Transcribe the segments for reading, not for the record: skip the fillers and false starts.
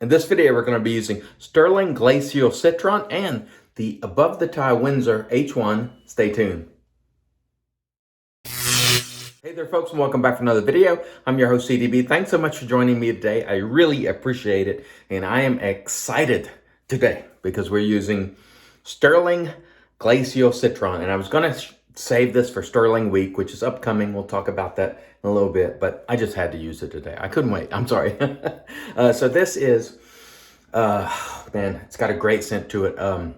In this video, we're going to be using Stirling Glacial Citron and the Above the Tie Windsor SSH1. Stay tuned. Hey there folks, and welcome back for another video. I'm your host CDB. Thanks so much for joining me today. I really appreciate it, and I am excited today because we're using Stirling Glacial Citron, and I was going to save this for Stirling Week, which is upcoming. We'll talk about that in a little bit, but I just had to use it today. I couldn't wait. I'm sorry. So this is, man, it's got a great scent to it.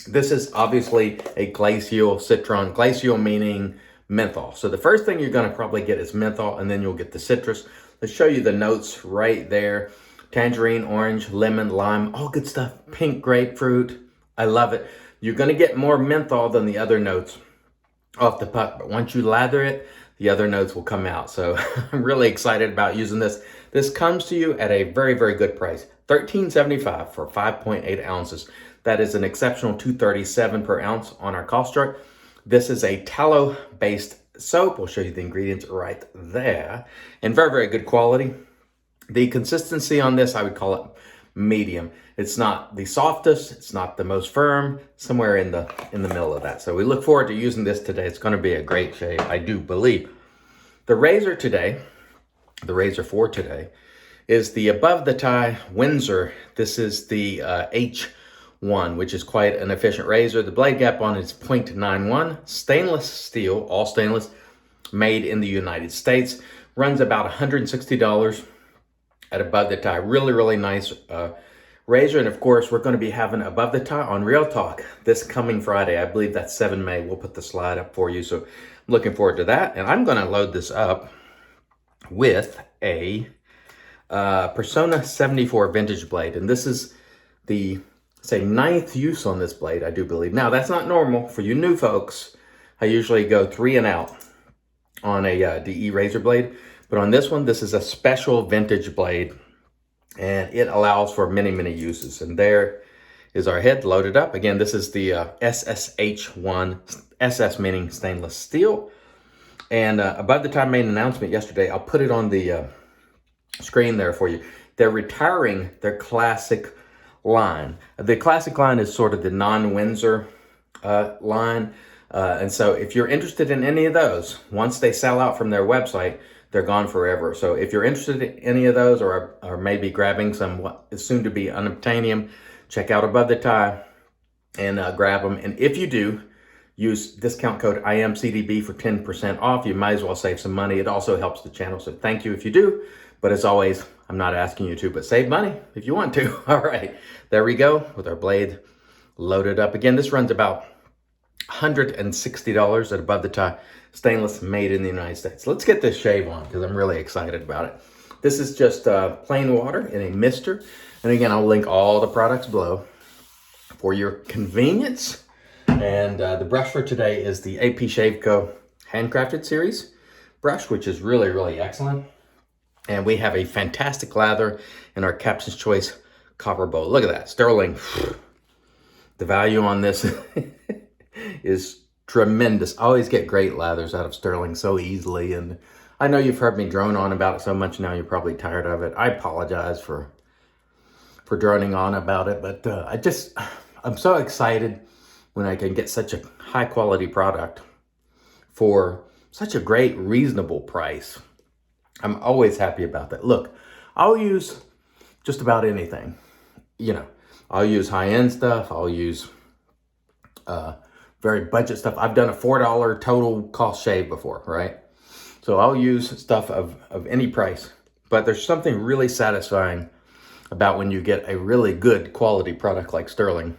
This is obviously a glacial citron. Glacial meaning menthol. So the first thing you're going to probably get is menthol, and then you'll get the citrus. Let's show you the notes right there. Tangerine, orange, lemon, lime, all good stuff. Pink grapefruit. I love it. You're going to get more menthol than the other notes off the puck, but once you lather it, the other notes will come out. So I'm really excited about using this. This comes to you at a very, very good price. $13.75 for 5.8 ounces. That is an exceptional $2.37 per ounce on our cost chart. This is a tallow-based soap. We'll show you the ingredients right there. And very, very good quality. The consistency on this, I would call it medium. It's not the softest, it's not the most firm, somewhere in the middle of that. So we look forward to using this today. It's going to be a great shave, I do believe. The razor for today, is the Above the Tie Windsor. This is the H1, which is quite an efficient razor. The blade gap on it is 0.91, stainless steel, all stainless, made in the United States. Runs about $160 at Above the Tie. Really, really nice razor. And of course, we're going to be having Above the Tie on Real Talk this coming Friday. I believe that's 7 May. We'll put the slide up for you. So I'm looking forward to that. And I'm going to load this up with a Persona 74 vintage blade. And this is the, say, 9th use on this blade, I do believe. Now, that's not normal. For you new folks, I usually go 3 and out on a DE razor blade. But on this one, this is a special vintage blade, and it allows for many, many uses. And there is our head loaded up. Again, this is the SSH1, SS meaning stainless steel. And Above the Time made an announcement yesterday. I'll put it on the screen there for you. They're retiring their classic line. The classic line is sort of the non-Windsor line. And so if you're interested in any of those, once they sell out from their website, they're gone forever. So if you're interested in any of those, or maybe grabbing some what is soon to be unobtainium, check out Above the Tie and grab them. And if you do, use discount code IAMCDB for 10% off. You might as well save some money. It also helps the channel. So thank you if you do. But as always, I'm not asking you to, but save money if you want to. All right, there we go with our blade loaded up. Again, this runs about $160 at Above the Tie, stainless, made in the United States. Let's get this shave on because I'm really excited about it. This is just plain water in a mister. And again, I'll link all the products below for your convenience. And the brush for today is the APShaveco Handcrafted Series brush, which is really, really excellent. And we have a fantastic lather in our Captain's Choice copper bowl. Look at that, Stirling. The value on this is tremendous. I always get great lathers out of Stirling so easily. And I know you've heard me drone on about it so much now, you're probably tired of it. I apologize for droning on about it, but I'm so excited when I can get such a high quality product for such a great, reasonable price. I'm always happy about that. Look, I'll use just about anything. You know, I'll use high-end stuff. I'll use very budget stuff. I've done a $4 total cost shave before, right? So I'll use stuff of any price. But there's something really satisfying about when you get a really good quality product like Stirling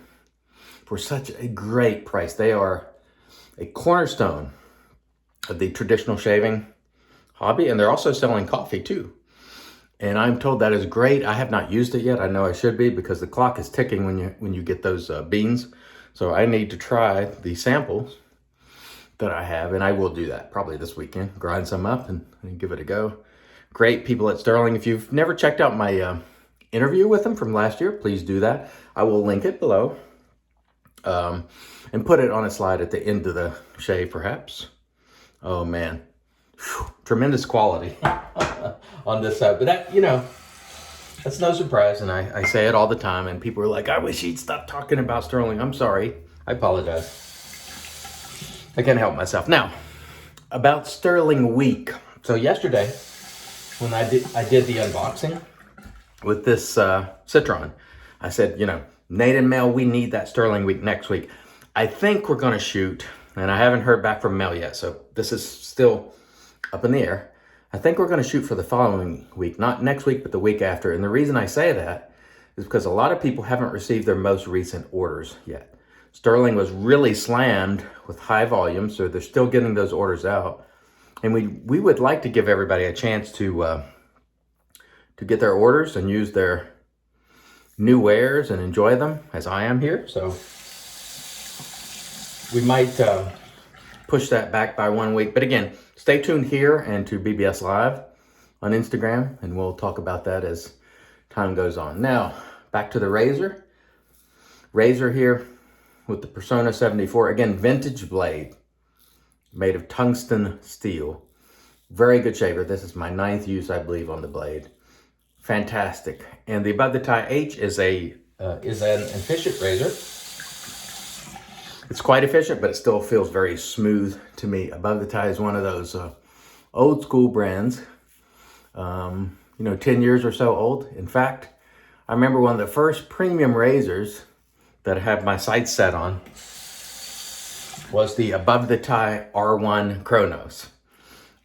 for such a great price. They are a cornerstone of the traditional shaving hobby, and they're also selling coffee too. And I'm told that is great. I have not used it yet. I know I should be because the clock is ticking when you get those beans. So I need to try the samples that I have, and I will do that probably this weekend. Grind some up and give it a go. Great people at Stirling. If you've never checked out my interview with them from last year, please do that. I will link it below and put it on a slide at the end of the shave, perhaps. Oh man, whew, tremendous quality on this side. But that, you know, That's no surprise, and I say it all the time, and people are like, I wish he'd stop talking about Stirling. I'm sorry. I apologize. I can't help myself. Now, about Stirling Week. So yesterday, when I did the unboxing with this Citron, I said, you know, Nate and Mel, we need that Stirling Week next week. I think we're going to shoot, and I haven't heard back from Mel yet, so this is still up in the air. I think we're going to shoot for the following week, not next week, but the week after. And the reason I say that is because a lot of people haven't received their most recent orders yet. Stirling was really slammed with high volume, so they're still getting those orders out. And we would like to give everybody a chance to get their orders and use their new wares and enjoy them, as I am here. So we might push that back by 1 week. But again, stay tuned here and to BBS Live on Instagram, and we'll talk about that as time goes on. Now, back to the razor. Razor here with the Persona 74. Again, vintage blade made of tungsten steel. Very good shaver. This is my 9th use, I believe, on the blade. Fantastic. And the Above the Tie H is an efficient razor. It's quite efficient, but it still feels very smooth to me. Above the Tie is one of those old school brands, you know, 10 years or so old. In fact, I remember one of the first premium razors that I had my sights set on was the Above the Tie R1 Chronos.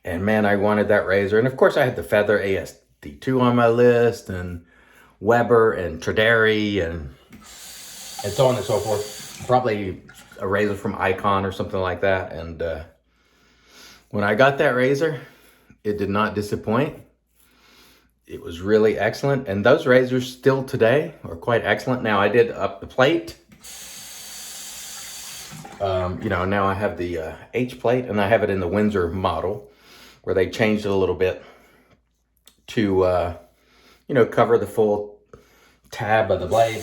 And man, I wanted that razor. And of course I had the Feather ASD2 on my list, and Weber and Traderi and so on and so forth. Probably a razor from Icon or something like that. And when I got that razor, it did not disappoint. It was really excellent. And those razors still today are quite excellent. Now I did up the plate. You know, now I have the H plate, and I have it in the Windsor model where they changed it a little bit to, you know, cover the full tab of the blade,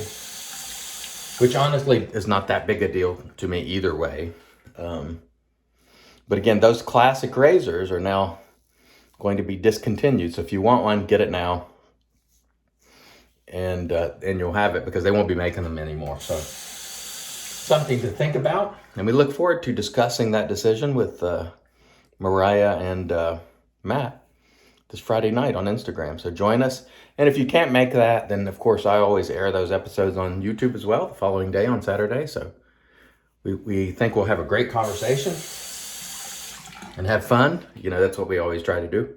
which honestly is not that big a deal to me either way. But again, those classic razors are now going to be discontinued. So if you want one, get it now, and you'll have it, because they won't be making them anymore. So something to think about. And we look forward to discussing that decision with Mariah and Matt this Friday night on Instagram. So join us. And if you can't make that, then of course I always air those episodes on YouTube as well the following day on Saturday. So we think we'll have a great conversation and have fun. You know, that's what we always try to do.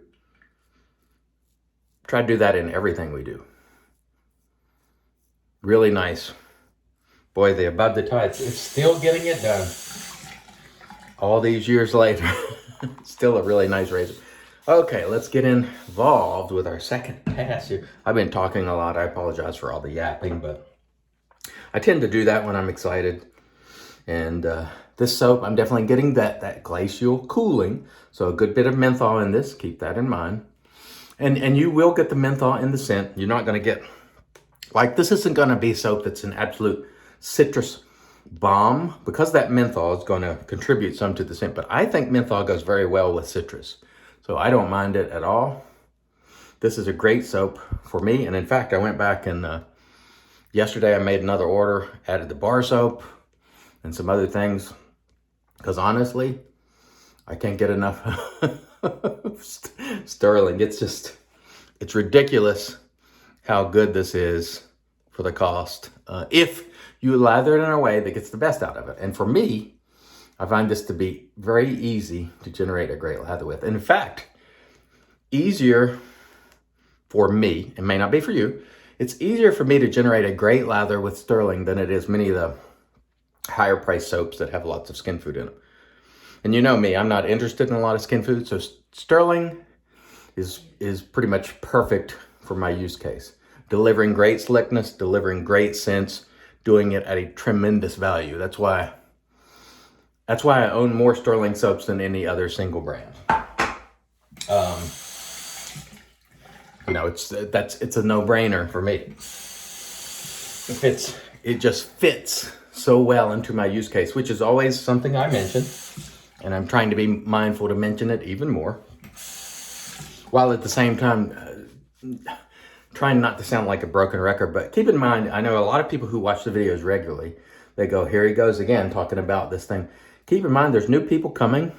Try to do that in everything we do. Really nice. Boy, the Above the Tie, it's still getting it done. All these years later, still a really nice razor. Okay, let's get involved with our second pass here. I've been talking a lot. I apologize for all the yapping, but I tend to do that when I'm excited. And this soap, I'm definitely getting that glacial cooling. So a good bit of menthol in this. Keep that in mind. And you will get the menthol in the scent. You're not going to get, like, this isn't going to be soap that's an absolute citrus bomb, because that menthol is going to contribute some to the scent. But I think menthol goes very well with citrus. So I don't mind it at all. This is a great soap for me. And in fact, I went back and yesterday I made another order, added the bar soap and some other things, because honestly, I can't get enough of Stirling. It's ridiculous how good this is for the cost, if you lather it in a way that gets the best out of it. And for me, I find this to be very easy to generate a great lather with. And in fact, easier for me, it may not be for you, it's easier for me to generate a great lather with Stirling than it is many of the higher priced soaps that have lots of skin food in them. And you know me, I'm not interested in a lot of skin food, so Stirling is pretty much perfect for my use case. Delivering great slickness, delivering great scents, doing it at a tremendous value. That's why I own more Stirling soaps than any other single brand. You know, it's a no-brainer for me. It just fits so well into my use case, which is always something I mention, and I'm trying to be mindful to mention it even more, while at the same time trying not to sound like a broken record, but keep in mind, I know a lot of people who watch the videos regularly, they go, here he goes again, talking about this thing. Keep in mind, there's new people coming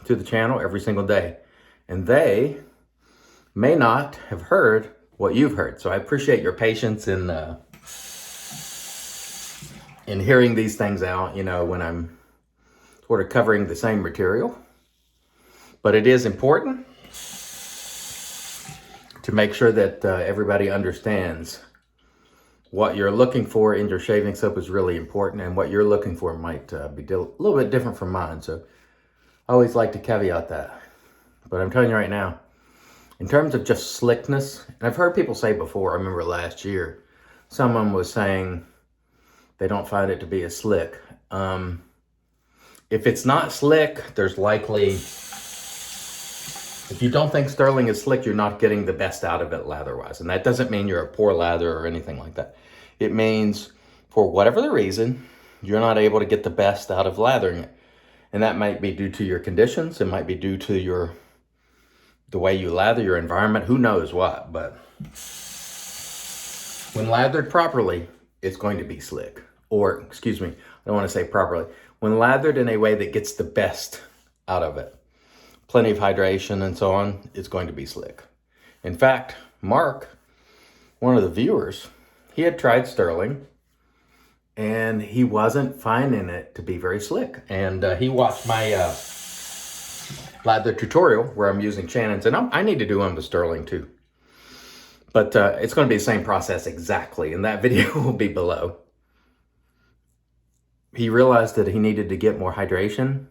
to the channel every single day, and they may not have heard what you've heard. So I appreciate your patience in hearing these things out, you know, when I'm sort of covering the same material. But it is important to make sure that everybody understands what you're looking for in your shaving soap is really important, and what you're looking for might be a little bit different from mine. So I always like to caveat that. But I'm telling you right now, in terms of just slickness, and I've heard people say before, I remember last year, someone was saying they don't find it to be as slick. If it's not slick, there's likely, if you don't think Stirling is slick, you're not getting the best out of it lather-wise. And that doesn't mean you're a poor lather or anything like that. It means, for whatever the reason, you're not able to get the best out of lathering it. And that might be due to your conditions. It might be due to the way you lather, your environment, who knows what. But when lathered properly, it's going to be slick. Or, excuse me, I don't want to say properly. When lathered in a way that gets the best out of it, plenty of hydration and so on, it's going to be slick. In fact, Mark, one of the viewers, he had tried Stirling and he wasn't finding it to be very slick. And he watched my lather tutorial where I'm using Shannon's, and I need to do them to Stirling too. But it's going to be the same process exactly, and that video will be below. He realized that he needed to get more hydration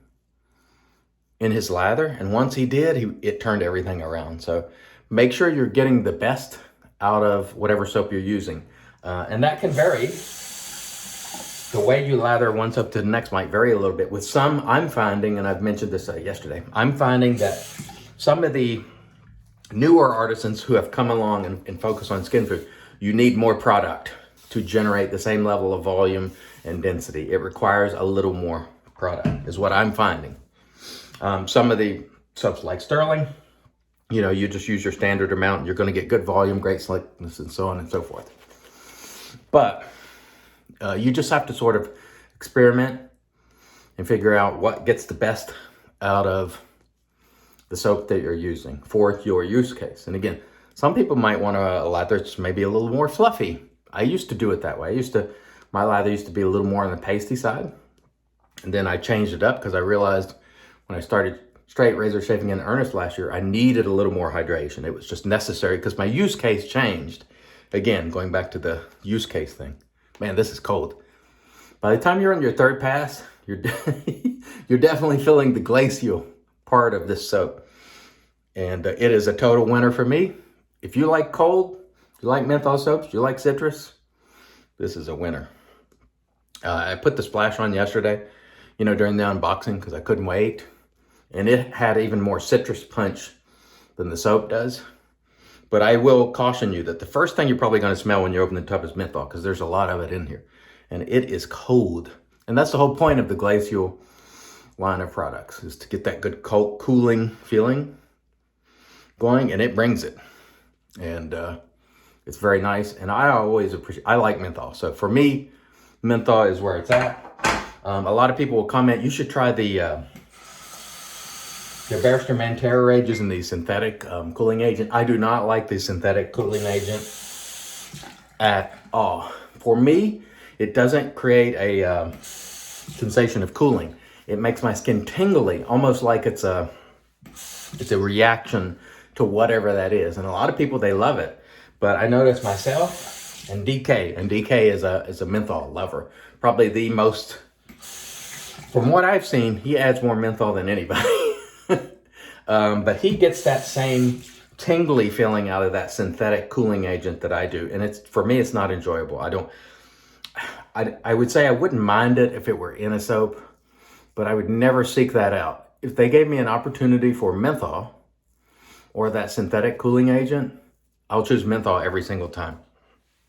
in his lather, and once he did, it turned everything around. So make sure you're getting the best out of whatever soap you're using, and that can vary. The way you lather one soap to the next might vary a little bit. With some, I'm finding, and I've mentioned this yesterday, I'm finding that some of the newer artisans who have come along and focus on skin food, you need more product to generate the same level of volume and density. It requires a little more product, is what I'm finding. Some of the soaps like Stirling, you know, you just use your standard amount and you're going to get good volume, great slickness, and so on and so forth. But you just have to sort of experiment and figure out what gets the best out of the soap that you're using for your use case. And again, some people might want a lather that's maybe a little more fluffy. I used to do it that way. My lather used to be a little more on the pasty side. And then I changed it up because I realized when I started straight razor shaving in earnest last year, I needed a little more hydration. It was just necessary because my use case changed. Again, going back to the use case thing. Man, this is cold. By the time you're on your third pass, you're definitely feeling the glacial part of this soap. And it is a total winner for me. If you like cold, you like menthol soaps, you like citrus, this is a winner. I put the splash on yesterday, you know, during the unboxing because I couldn't wait. And it had even more citrus punch than the soap does. But I will caution you that the first thing you're probably going to smell when you open the tub is menthol, because there's a lot of it in here. And it is cold. And that's the whole point of the Glacial line of products, is to get that good cold, cooling feeling going, and it brings it. And it's very nice. And I like menthol. So for me, menthol is where it's at. A lot of people will comment, you should try the Barrister Mantera Rage using the synthetic cooling agent. I do not like the synthetic cooling agent at all. For me, it doesn't create a sensation of cooling. It makes my skin tingly, almost like it's a reaction to whatever that is. And a lot of people, they love it. But I notice myself and DK is a menthol lover. Probably the most, from what I've seen, he adds more menthol than anybody. But he gets that same tingly feeling out of that synthetic cooling agent that I do. And for me, it's not enjoyable. I would say I wouldn't mind it if it were in a soap, but I would never seek that out. If they gave me an opportunity for menthol or that synthetic cooling agent, I'll choose menthol every single time.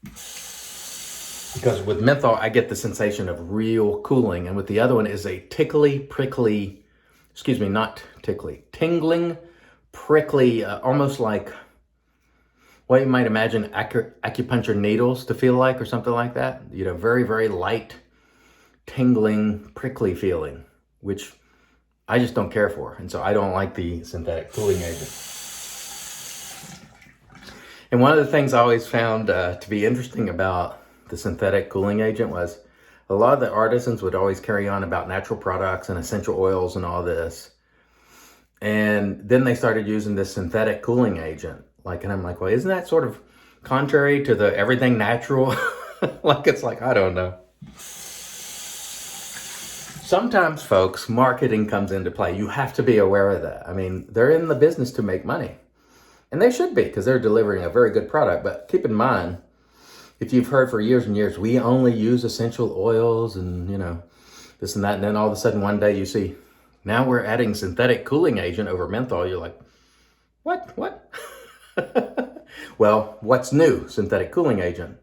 Because with menthol, I get the sensation of real cooling. And with the other one is a tingling, prickly, almost like what you might imagine acupuncture needles to feel like or something like that. You know, very, very light, tingling, prickly feeling, which I just don't care for. And so I don't like the synthetic cooling agent. And one of the things I always found to be interesting about the synthetic cooling agent was a lot of the artisans would always carry on about natural products and essential oils and all this. And then they started using this synthetic cooling agent. And I'm like, well, isn't that sort of contrary to the everything natural? It's like, I don't know. Sometimes, folks, marketing comes into play. You have to be aware of that. I mean, they're in the business to make money. And they should be, because they're delivering a very good product. But keep in mind, if you've heard for years and years, we only use essential oils and, you know, this and that. And then all of a sudden one day you see, now we're adding synthetic cooling agent over menthol. You're like, what? Well, what's new? Synthetic cooling agent.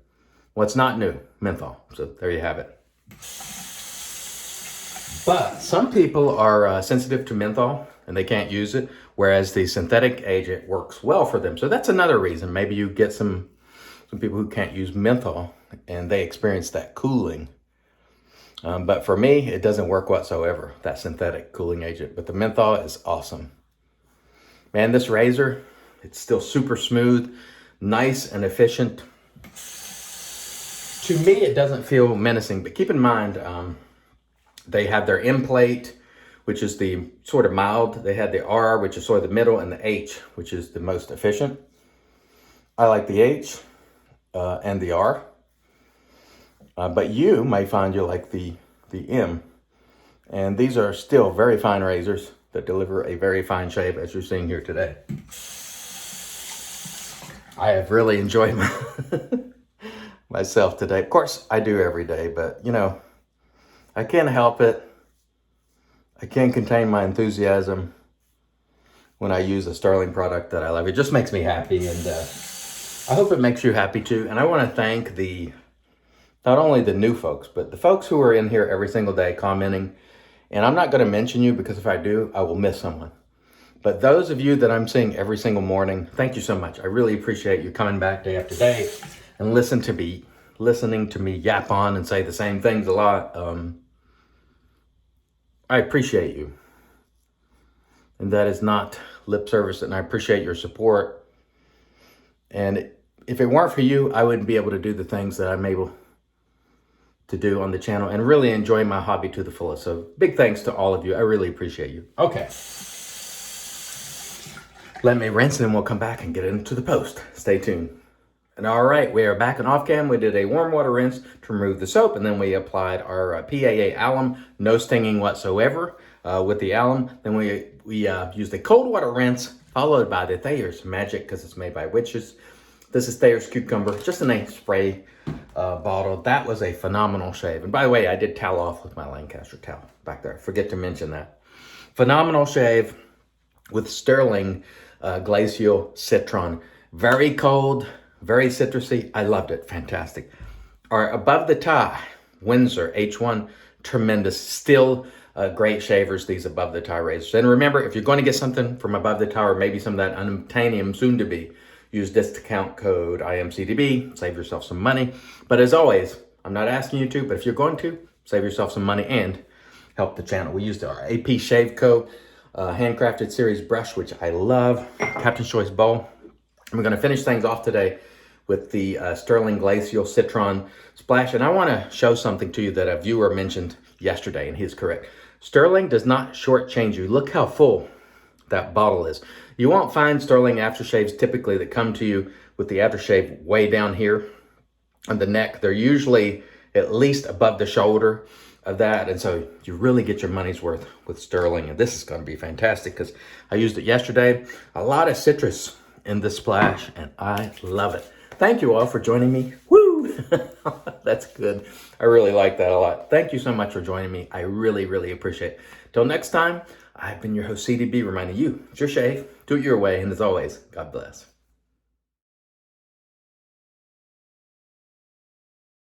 What's not new? Menthol. So there you have it. But some people are sensitive to menthol and they can't use it, whereas the synthetic agent works well for them. So that's another reason. Maybe you get some people who can't use menthol and they experience that cooling. But for me, it doesn't work whatsoever, that synthetic cooling agent. But the menthol is awesome. Man, this razor, it's still super smooth, nice and efficient. To me, it doesn't feel menacing, but keep in mind, they have their M plate, which is the sort of mild. They have the R, which is sort of the middle, and the H, which is the most efficient. I like the H and the R. But you may find you like the M. And these are still very fine razors that deliver a very fine shave, as you're seeing here today. I have really enjoyed myself today. Of course, I do every day, but you know, I can't help it. I can't contain my enthusiasm when I use a Stirling product that I love. It just makes me happy, and I hope it makes you happy too. And I want to thank not only the new folks, but the folks who are in here every single day commenting. And I'm not going to mention you, because if I do, I will miss someone. But those of you that I'm seeing every single morning, thank you so much. I really appreciate you coming back day after day and listening to me yap on and say the same things a lot. I appreciate you. And that is not lip service, and I appreciate your support. And if it weren't for you, I wouldn't be able to do the things that I'm able to do on the channel and really enjoy my hobby to the fullest. So big thanks to all of you. I really appreciate you. Okay. Let me rinse and then we'll come back and get into the post. Stay tuned. And all right, we are back and off cam. We did a warm water rinse to remove the soap, and then we applied our PAA alum, no stinging whatsoever with the alum. Then we used a cold water rinse followed by the Thayer's Magic, because it's made by witches. This is Thayer's Cucumber, just in a spray bottle. That was a phenomenal shave. And by the way, I did towel off with my Lancaster towel back there. Forget to mention that. Phenomenal shave with Stirling Glacial Citron. Very cold, very citrusy. I loved it. Fantastic. Our above the tie Windsor SSH1, tremendous. Still great shavers, these above the tie razors. And remember, if you're going to get something from above the tie, or maybe some of that unobtainium soon to be, use discount code IAMCDB, save yourself some money. But as always, I'm not asking you to, but if you're going to, save yourself some money and help the channel. We used our APShaveco handcrafted series brush, which I love, Captain's Choice bowl. And we're going to finish things off today with the Stirling Glacial Citron splash. And I want to show something to you that a viewer mentioned yesterday, and he's correct. Stirling does not shortchange you. Look how full that bottle is. You won't find Stirling aftershaves typically that come to you with the aftershave way down here on the neck. They're usually at least above the shoulder of that, and so you really get your money's worth with Stirling. And this is going to be fantastic because I used it yesterday. A lot of citrus in this splash, and I love it. Thank you all for joining me. Woo! That's good. I really like that a lot. Thank you so much for joining me. I really, really appreciate it. Till next time, I've been your host, CDB, reminding you, it's your shave, do it your way, and as always, God bless.